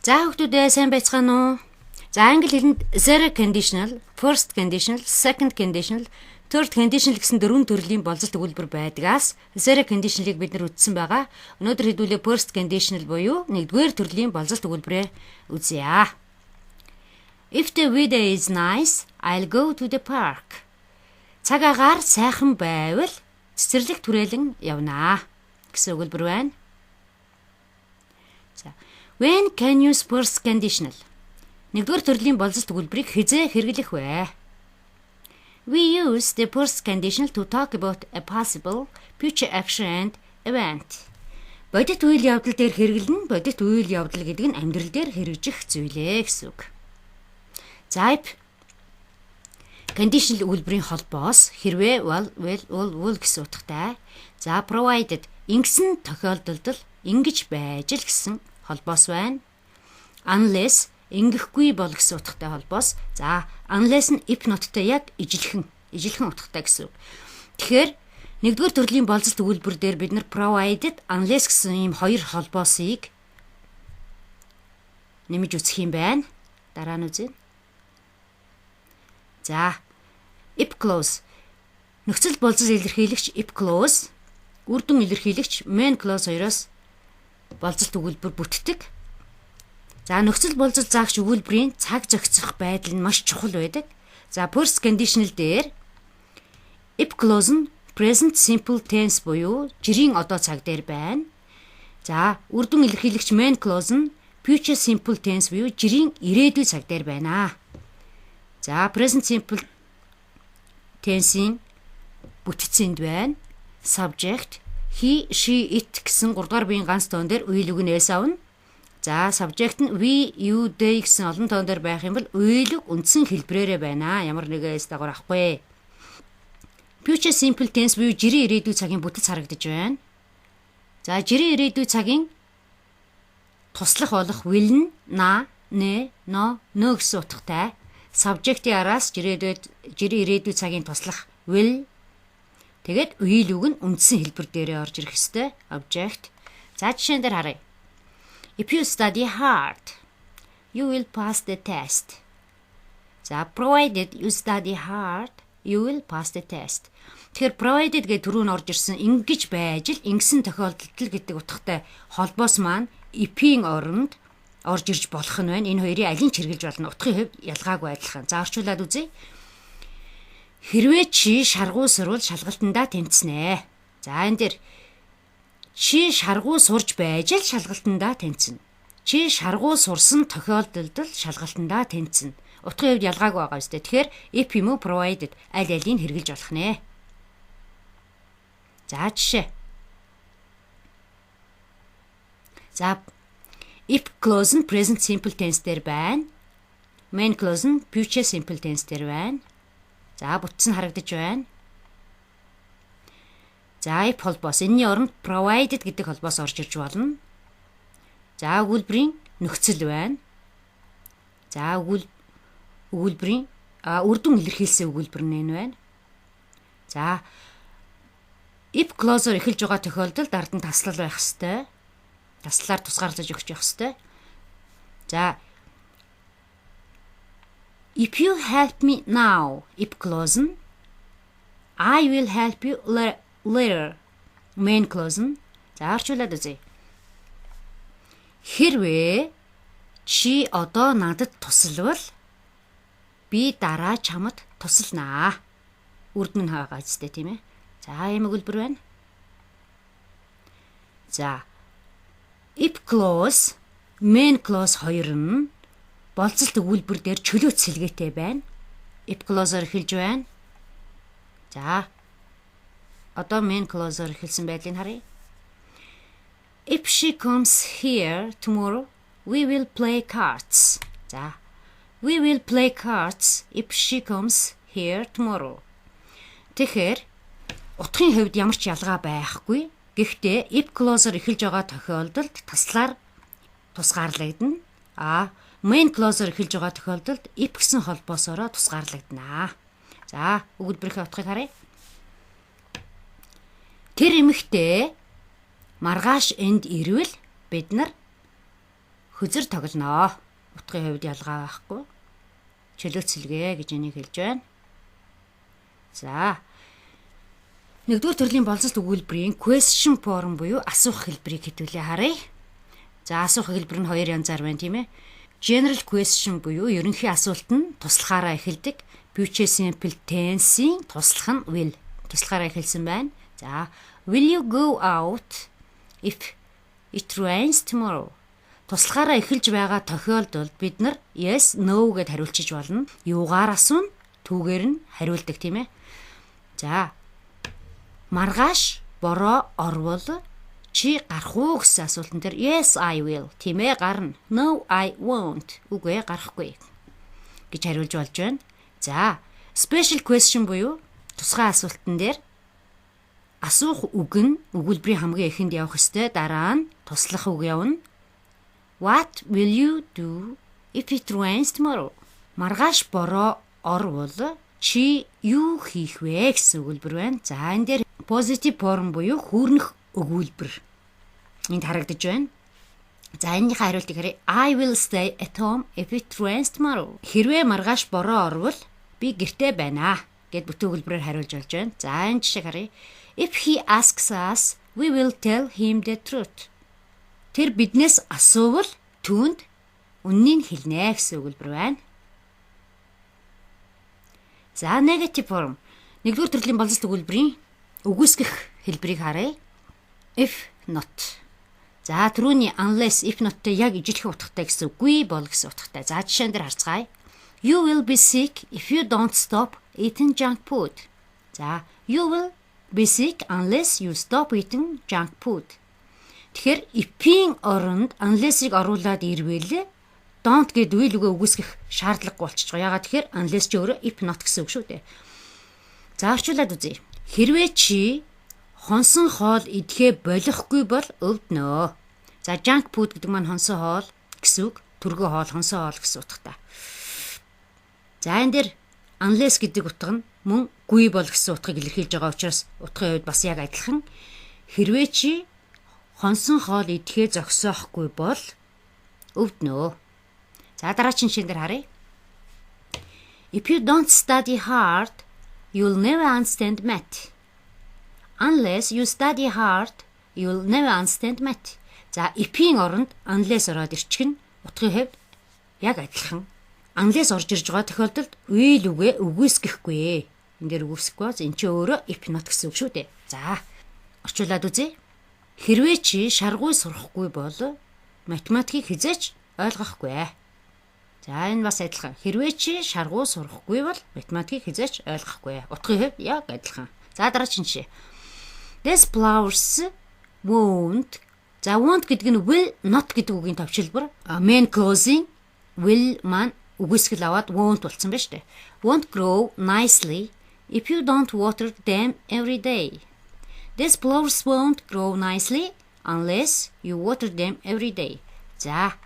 За хүүхдүүдээ сайн байцгаана уу? За англи хэлэнд zero conditional, first conditional, second conditional, third conditional гэсэн дөрвөн төрлийн болцолт өгүүлбэр байдгаас zero conditional-ыг бид нар үзсэн байгаа. Өнөөдөр хэдүүлээ first conditional буюу нэгдүгээр төрлийн болцолт өгүүлбэрээ үзье. If the weather is nice, I'll go to the park. Цаг агаар сайхан байвал цэцэрлэг түрээлэн явнаа гэсэн өгүүлбэр байна. When can you use first conditional? Нэгдүгээр төрлийн болцолт өгүүлбэрийг хизээ хэрэглэх вэ? We use the first conditional to talk about a possible future action and event. Бодит үйл явдал дээр хэрэглэн, бодит үйл явдал гэдэг нь амьдрал дээр хэрэгжих зүйлээ гэсэн үг. За conditional өгүүлбэрийн холбоос хэрвээ will гэсэн утгатай. За provided ингэсэн тохиолдолд ингэж байж л гэсэн холбоос байна. Unless ингэхгүй бол гэсэн утгатай холбоос. За unless нь if ноттой яг ижилхэн утгатай гэсэн үг. Тэгэхээр нэгдүгээр төрлийн болцолт өгүүлбэр дээр бид нар provided, unless гэсэн ийм хоёр холбоосыг нэмж үзэх юм байна. Дараа нь үзье. За if clause нөхцөл болцол илэрхийлэгч if clause, үр дүн илэрхийлэгч main clause хоёроос болцолт өгүүлбэр бүтдэг. За нөхцөл болцол заагч өгүүлбэрийн цаг зохицох байдал нь маш чухал байдаг. За first conditional дээр if clause нь present simple tense буюу жирийн одоо цаг дээр байна. За үр дүн илэрхийлэгч main clause нь future simple tense буюу жирийн ирээдүйн цаг дээр байна. За present simple tense-ийн бүтцэнд байна. Subject he, she, it гэсэн 3 дугаар биеийн ганц тоон дээр үйл үгнээс авна. За subject нь we, you, they гэсэн олон тоон дээр байх юм бол үйл үг үндсэн хэлбрээрээ байна. Ямар нэгээс дагавар авахгүй. Future simple tense буюу жирийн ирээдүйн цагийн бүтэц харагдаж байна. За жирийн ирээдүйн цагийн туслах болох will нь на, не, но, нөө гэсэн утгатай. Subject-ийн араас жирийн ирээдүйн цагийн туслах will. Тэгээд үйл үг нь үндсэн хэлбэр дээрээ орж ирэх ёстой. Object. За жишээн дээр харъя. If you study hard, you will pass the test. За provided you study hard, you will pass the test. Тэгэхээр provided гэдэг түрүүн орж ирсэн ингэж байж л ингэсэн тохиолдолд гэдэг утгатай холбоос маань if-ийн оронд орж ирж болох нь байна. Энэ хоёрын алийг ч хэрэгжилж болно. Утгын хувьд ялгаагүй адилхан. За орчуулад үзье. Хэрвээ чи шаргуу сурвал шалгалтандаа тэнцэнэ. За энэ дээр чи шаргуу сурж байж л шалгалтандаа тэнцэнэ. Чи шаргуу сурсан тохиолдолд л шалгалтандаа тэнцэнэ. Утгын хувьд ялгаагүй байгаа үстэй. Тэгэхээр if юм уу provided аль алийг хэрэгжилж болох нэ. За жишээ. За if clause нь present simple tense дээр байна. Main clause нь future simple tense дээр байна. За бүтц нь харагдаж байна. За if холбоос энэний оронд provided гэдэг холбоос орж ирж болно. За өгүүлбэрийн нөхцөл байна. За өгүүлбэрийн үр дүн илэрхийлсэн өгүүлбэр нь байна. За if clause-оор эхэлж байгаа тохиолдолд ард нь таслал байх ёстой. Таслалаар тусгаарлаж өгч явах ёстой. За if you help me now, if clause нь I will help you later. Main clause нь за орчуулад үзье. Хэрвээ чи одоо надад туславал би дараа чамд тусланаа. Үрд нь хаагаа зүтэй тийм ээ. За ийм өгүүлбэр байна. За if clause, main clause хоёр нь болцолт өгүүлбэр дээр чөлөөт сэлгээтэй байна. If clause-оор эхэлж байна. За одоо main clause-оор эхэлсэн байдлыг харъя. If she comes here tomorrow, we will play cards. За we will play cards if she comes here tomorrow. Тэгэхээр утгын хувьд ямар ч ялгаа байхгүй. Гэхдээ if clause-оор эхэлж байгаа тохиолдолд таслаар тусгаарлагдана. Main clause-оор эхэлж байгаа тохиолдолд if гэсэн холбоосоор тусгаарлагдана. За өгүүлбэрийн утгыг харъя. Тэр эмэгтэй маргааш энд ирвэл бид нар хөзөр тоглоноо. Утгын хувьд ялгаа байхгүй. Чөлөөцөлгээ гэж энийг хэлж байна. За. Нэгдүгээр төрлийн болцолт өгүүлбэрийн question form буюу асуух хэлбэрийг хэдүүлээ харъя. За асуух хэлбэр нь хоёр янзаар байна тийм ээ. General question буюу ерөнхий асуулт нь туслахаараа эхэлдэг. Future simple tense-ийн туслах нь will. Туслахаараа эхэлсэн байна. За, will you go out if it rains tomorrow? Туслахаараа эхэлж байгаа тохиолдолд бид нар yes, no гэд хариулчих болно. Юугаар асууна? Түүгээр нь хариулдаг тийм ээ. За. Маргааш бороо орвол чи гарах уу гэсэн асуултан дээр yes I will тийм ээ гарна. No I won't. Үгүй гарахгүй гэж хариулж болж байна. За, special question буюу тусгай асуултан дээр асуух үг нь өгүүлбэрийн хамгийн эхэнд явах ёстой. Дараа нь туслах үг явна. What will you do if it rains tomorrow? Маргааш бороо орвол чи юу хийх вэ гэсэн өгүүлбэр байна. За, энэ дээр positive form буюу хүүрнэх өгүүлбэр энд харагдаж байна. За, энэний хариултыг харъя. I will stay at home if it rains tomorrow. Хэрвээ маргааш бороо орвол би гэртээ байна гэд бүтэн өгүүлбэрээр хариулж болж байна. За, энэ жишээг харъя. If he asks us, we will tell him the truth. Тэр биднээс асуувал түүнд үннийг хэлнэ гэсэн өгүүлбэр байна. За, negative form. Нэгдүгээр төрлийн болцолт өгүүлбэрийн үгүйсгэх хэлбэрийг харъя. If not. За, түрүүний unless if not-тэй яг ижилхэн утгатай гэсэн үгүй бол гэсэн утгатай. За, жишээн дээр харцгаая. You will be sick if you don't stop eating junk food. За, you will be sick unless you stop eating junk food. Тэгэхээр if-ийн оронд unless-ыг оруулаад ирвэл don't гэд will үгээ үгүйсгэх шаардлагагүй болчихж байгаа. Ягаад тэгэхээр unless ч өөрөө if not гэсэн үг шүү дээ. За, орчуулад үзье. Хэрвээ чи хонсон хоол идэхээ болохгүй бол өвднөө. За, junk food гэдэг маань хонсон хоол гэсэн үг. Төргөө хоол, хонсон хоол гэсэн утгатай. За, энэ дээр unless гэдэг утга нь мөн гүй бол гэсэн утгыг илэрхийлж байгаа учраас утгын хувьд бас яг адилхан. Хэрвээ чи хонсон хоол идэхээ зогсоохгүй бол өвднөө. За, дараагийн шинээр харъя. If you don't study hard, you'll never understand math. Unless you study hard, you'll never understand math. За, if-ийн оронд unless ороод ирчихнэ. Утгын хувьд яг адилхан. Unless орж ирж байгаа тохиолдолд will үгээ үгүйсгэхгүй. Энд дээр үгүйсэхгүй. Энэ чинь өөрөө if not гэсэн үг шүү дээ. За, орчуулад үзье. Хэрвээ чи шаргуй сурахгүй бол математикийг хизээч ойлгохгүй. За, энэ бас адилхан. Хэрвээ чи шаргуй сурахгүй бол математикийг хизээч ойлгохгүй. Утгын хувьд яг адилхан. За, дараагийн жишээ. These flowers won't. За, won't гэдэг нь will not гэдэг үгийн товчлбор. Main clause-ийн will маань үгүйсгэл аваад won't болсон байна шүү дээ. Won't grow nicely if you don't water them every day. These flowers won't grow nicely unless you water them every day. За,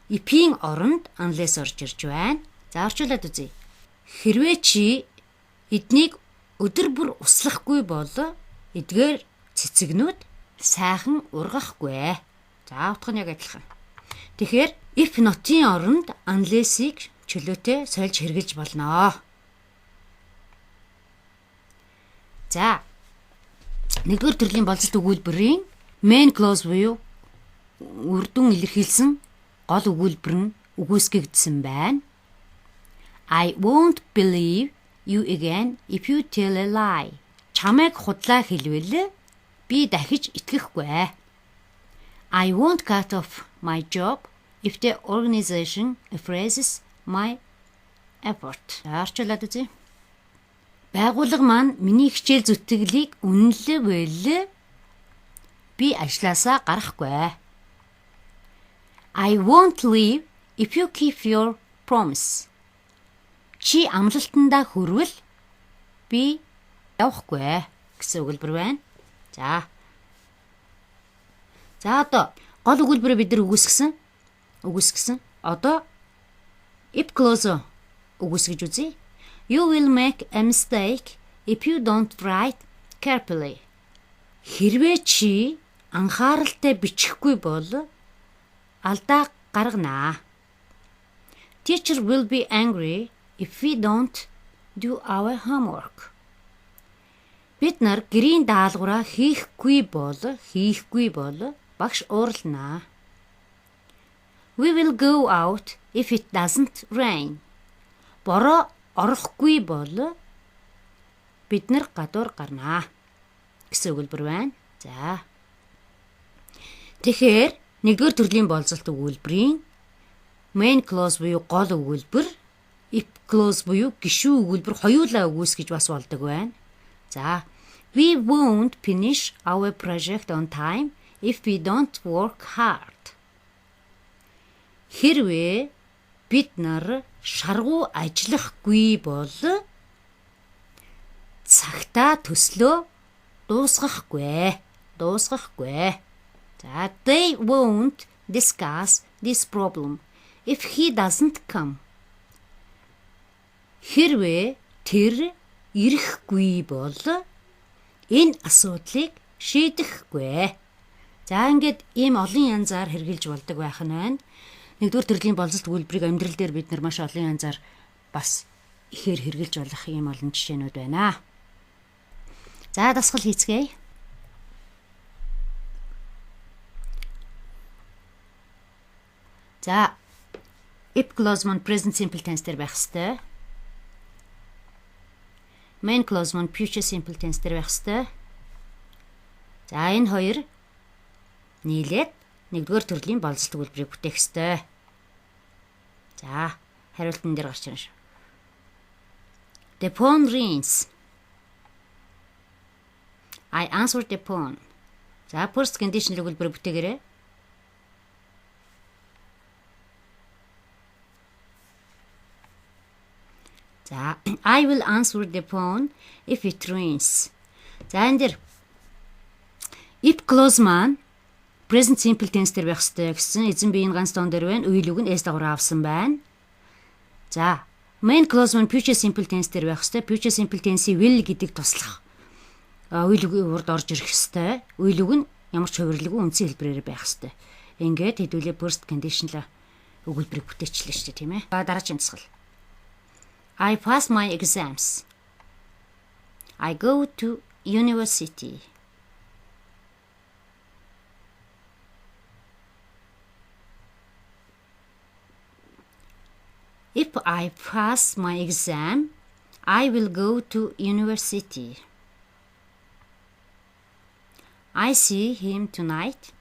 if-ийн оронд unless орж ирж байна. За, орчуулад үзье. Хэрвээ чи эднийг өдөр бүр услахгүй бол эдгээр цэцэгнүүд сайхан ургахгүй. За, утга нь яг адилхан. Тэгэхээр if not-ийн оронд unless-ийг чөлөөтэй сольж хэрэгжилж болно. За, нэгдүгээр төрлийн болцолт өгүүлбэрийн main clause буюу үр дүн илэрхийлсэн гол өгүүлбэр нь үгүйсгэгдсэн байна. I won't believe you again if you tell a lie. Чамайг худлаа хэлвэл би дахиж итгэхгүй. I won't cut off my job if the organization appraises my effort. Арчлаад үзье. Байгууллага маань миний хичээл зүтгэлийг үнэлвэл би ажлаасаа гарахгүй. I won't leave if you keep your promise. Чи амлалтандаа хүрвэл би явахгүй гэсэн өгүүлбэр байна. За, одоо гол өгүүлбэрээ бид нар үгүйсгэсэн. Одоо if clause үгүйсгэж үзье. You will make a mistake if you don't write carefully. Хэрвээ чи анхааралтай бичихгүй бол алдаа гарганаа. Teacher will be angry if we don't do our homework. Бид нар гэрийн даалгавраа хийхгүй бол багш уурлнаа. We will go out if it doesn't rain. Бороо орохгүй бол бид нар гадуур гарнаа гэсэн өгүүлбэр байна. За. Тэгэхээр нэгдүгээр төрлийн болцолт өгүүлбэрийн main clause буюу гол өгүүлбэр, if clause буюу гишүүн өгүүлбэр хоёулаа өгүүлс гэж бас болдог байна. За. We won't finish our project on time if we don't work hard. Хэрвээ бид нар шаргуу ажиллахгүй бол цагтаа төслөө дуусгахгүй. За, they won't discuss this problem if he doesn't come. Хэрвээ тэр ирэхгүй бол энэ асуудлыг шийдэхгүй. За, ингээд ийм олон янзаар хэрэгжилж болдог байх нь байна. Нэгдүгээр төрлийн болцолт өгүүлбэрийг амьдрал дээр бид нар маш олон янзаар бас ихээр хэрэгжилж болох ийм олон жишээнүүд байна. За, дасгал хийцгээе. За, if clause маань present simple tense дээр байх ёстой. Main clause маань future simple tense дээр байх ёстой. За, энэ хоёр нийлээд нэгдүгээр төрлийн болцолт өгүүлбэрийг бүтээх ёстой. За, хариултан дээр гарч ирнэ шүү. The phone rings. I answered the phone. За, first conditional өгүүлбэр бүтээгээрэй. За, I will answer the phone if it rings. За, энэ дэр if clause маань present simple tense дээр байх ёстой гэсэн эзэн биеийн ганц тоон дээр байна. Үйл үг нь s дагавар авсан байна. За, main clause маань future simple tense дээр байх ёстой. Future simple tense-ийг will гэдэг туслах үйл үгийн урд орж ирэх ёстой. Үйл үг нь ямар ч хувирлалгүй үндсэн хэлбэрээр байх ёстой. Ингээд хэдүүлээ first conditional өгүүлбэрийг бүтээчлээ шүү дээ, тийм ээ. Дараагийн дасгал. I pass my exams. I go to university. If I pass my exam, I will go to university. I see him tonight.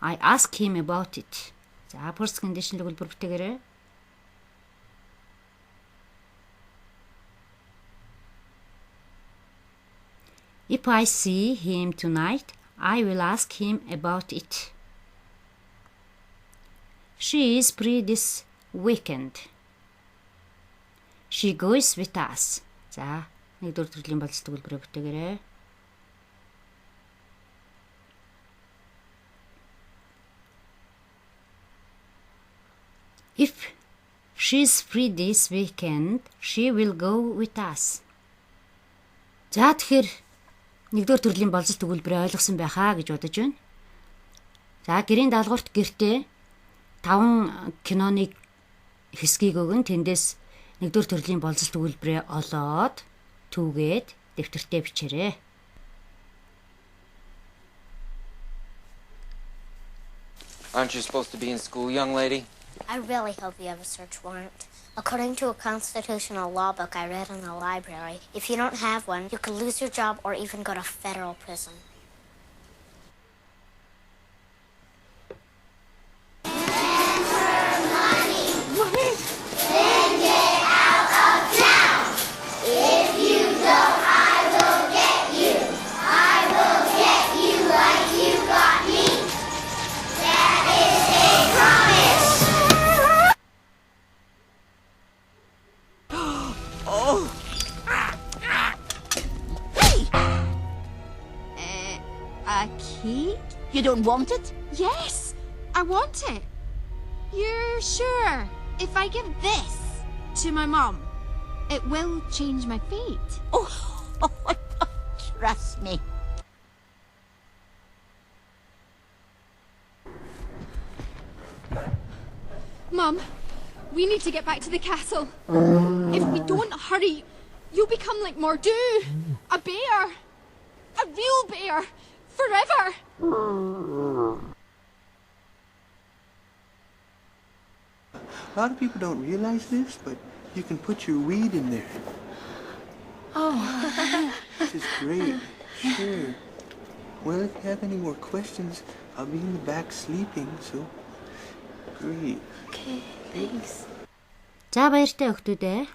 I ask him about it. За, first conditional өгүүлбэр бүтээгээрэй. If I see him tonight, I will ask him about it. She is free this weekend. She goes with us. За, нэгдүгээр төрлийн болцолт өгүүлбэрээ бүтээгээрэй. If she's free this weekend, she will go with us. За, тэгэхээр нэгдүгээр төрлийн болцолт өгүүлбэрээ ойлгосон байхаа гэж бодож байна. За, гэрийн даалгаварт гэртээ 5 киноны хэсгийг өгөн тэндээс нэгдүгээр төрлийн болцолт өгүүлбэрээ олоод түүгээд дэвтэртээ бичээрэй. Aren't you supposed to be in school, young lady? I really hope you have a search warrant. According to a constitutional law book I read in the library, if you don't have one, you could lose your job or even go to federal prison. A key? You don't want it? Yes, I want it. You're sure if I give this to my mom, it will change my fate? Oh, trust me. Mum, we need to get back to the castle. If we don't hurry, you'll become like Mordu. A bear. A real bear. Forever. A lot of people don't realize this, but you can put your weed in there. Oh. This is great. Sure. Well, if you have any more questions, I'll be in the back sleeping, so great. Okay, thanks. За баяртай охтууд ээ.